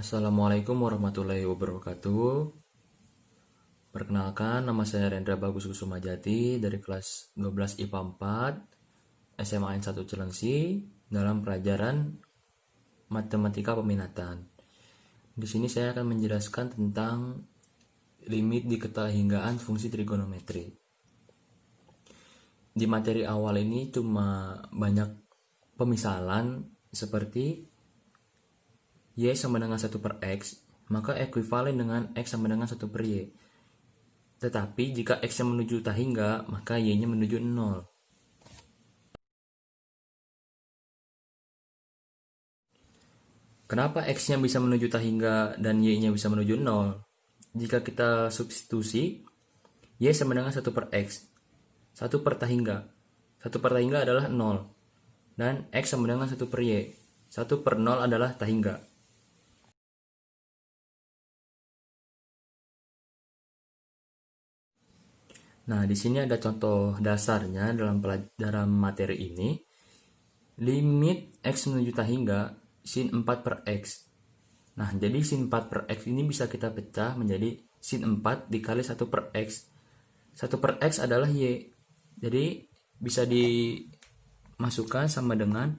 Assalamualaikum warahmatullahi wabarakatuh. Perkenalkan, nama saya Rendra Bagus Kusumajati dari kelas 12 IPA 4 SMA N1 Cilengsi dalam pelajaran Matematika Peminatan. Di sini saya akan menjelaskan tentang limit diketahinggaan fungsi trigonometri. Di materi awal ini cuma banyak pemisalan seperti Y sama dengan 1 per X, maka ekuivalen dengan X sama dengan 1 per Y. Tetapi jika X-nya menuju tahingga, maka Y-nya menuju 0. Kenapa X-nya bisa menuju tahingga dan Y-nya bisa menuju 0? Jika kita substitusi, Y sama dengan 1 per X. 1 per tahingga. 1 per tahingga adalah 0. Dan X sama dengan 1 per Y. 1 per 0 adalah tahingga. Nah, di sini ada contoh dasarnya dalam materi ini. Limit X menuju tahingga sin 4 per X. Nah, jadi sin 4 per X ini bisa kita pecah menjadi sin 4 dikali 1 per X. 1 per X adalah Y. Jadi, bisa dimasukkan sama dengan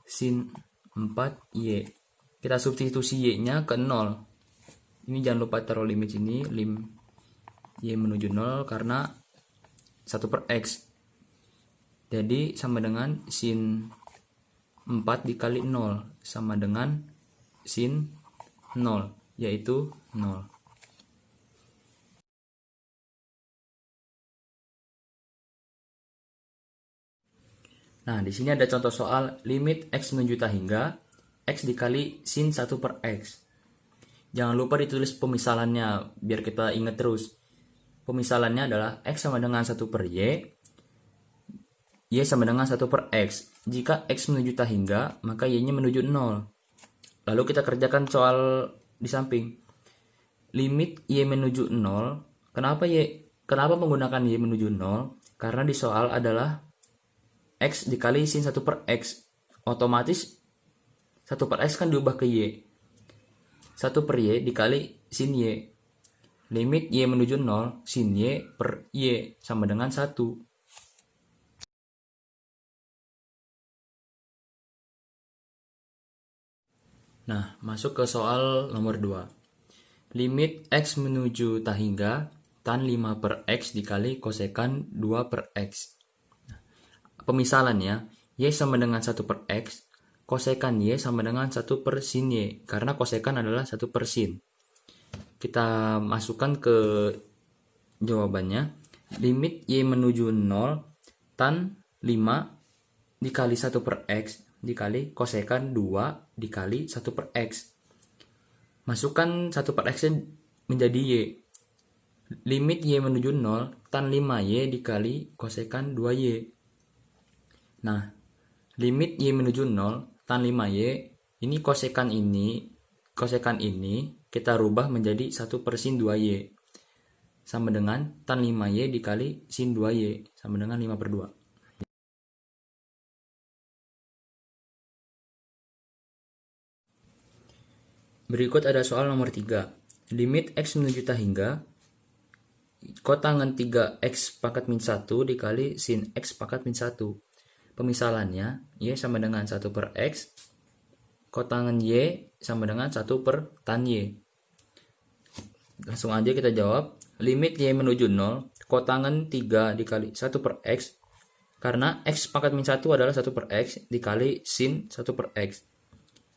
sin 4Y. Kita substitusi Y-nya ke 0. Ini jangan lupa taruh limit sini, Y menuju 0 karena 1 per X. Jadi sama dengan sin 4 dikali 0 sama dengan sin 0, yaitu 0. Nah, di sini ada contoh soal limit X menuju tahingga X dikali sin 1 per X. Jangan lupa ditulis pemisalannya biar kita ingat terus. Pemisalannya adalah X sama dengan 1 per Y sama dengan 1 per X. Jika X menuju tahingga, maka Y-nya menuju 0. Lalu kita kerjakan soal di samping. Limit Y menuju 0. Kenapa menggunakan Y menuju 0? Karena di soal adalah X dikali sin 1 per X. Otomatis 1 per X kan diubah ke Y. 1 per Y dikali sin Y. Limit Y menuju 0, sin Y per Y sama dengan 1. Nah, masuk ke soal nomor 2. Limit X menuju tahingga tan 5 per X dikali kosekan 2 per X. Pemisalannya, Y sama dengan 1 per X, kosekan Y sama dengan 1 per sin Y, karena kosekan adalah 1 per sin. Kita masukkan ke jawabannya. Limit Y menuju 0 tan 5 dikali 1 per X dikali kosekan 2 dikali 1 per X. Masukkan 1 per X menjadi Y. Limit Y menuju 0 tan 5Y dikali kosekan 2Y. Nah, limit Y menuju 0 tan 5Y, ini kosekan ini kita rubah menjadi 1 per sin 2Y. Sama dengan tan 5Y dikali sin 2Y. Sama dengan 5 per 2. Berikut ada soal nomor 3. Limit X menuju tahingga kotangan 3X pangkat min 1 dikali sin X pangkat min 1. Pemisalannya, Y sama dengan 1 per X, kotangan Y sama dengan 1 per tan Y. Langsung aja kita jawab. Limit Y menuju 0, kotangan 3 dikali 1 per X, karena X pangkat min 1 adalah 1 per X dikali sin 1 per X.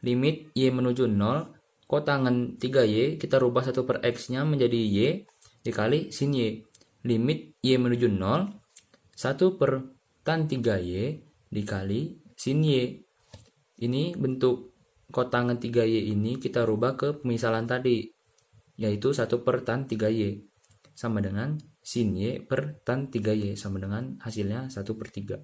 Limit Y menuju 0, kotangan 3Y, kita rubah 1 per X-nya menjadi Y dikali sin Y. Limit Y menuju 0, 1 per tan 3Y dikali sin Y. Ini bentuk kotangan 3Y ini kita rubah ke pemisalan tadi, yaitu 1 per tan 3Y. Sama dengan sin Y per tan 3Y. Sama dengan hasilnya 1 per 3.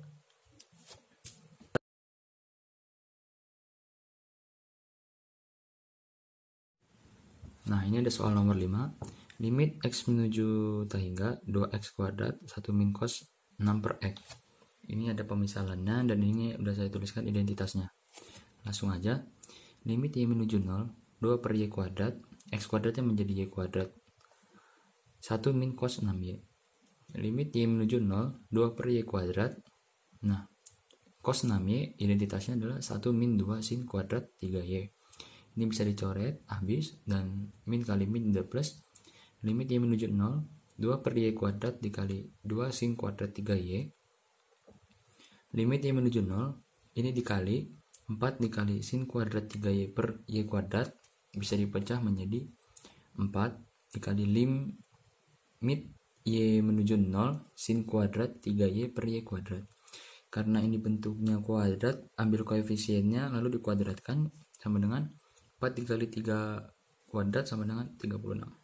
Nah, ini ada soal nomor 5. Limit X menuju tahingga 2X kuadrat 1 min cos 6 per X. Ini ada pemisalannya dan ini udah saya tuliskan identitasnya. Langsung aja. Limit Y menuju 0 2 per Y kuadrat, X kuadratnya menjadi Y kuadrat. 1 min cos 6Y. Limit Y menuju 0, 2 per Y kuadrat. Nah, cos 6Y identitasnya adalah 1 min 2 sin kuadrat 3Y. Ini bisa dicoret habis, dan min kali min udah plus. Limit Y menuju 0, 2 per Y kuadrat dikali 2 sin kuadrat 3Y. Limit Y menuju 0, ini dikali 4 dikali sin kuadrat 3Y per Y kuadrat, bisa dipecah menjadi 4 dikali limit Y menuju 0 sin kuadrat 3Y per Y kuadrat. Karena ini bentuknya kuadrat, ambil koefisiennya lalu dikuadratkan sama dengan 4 dikali 3 kuadrat sama dengan 36.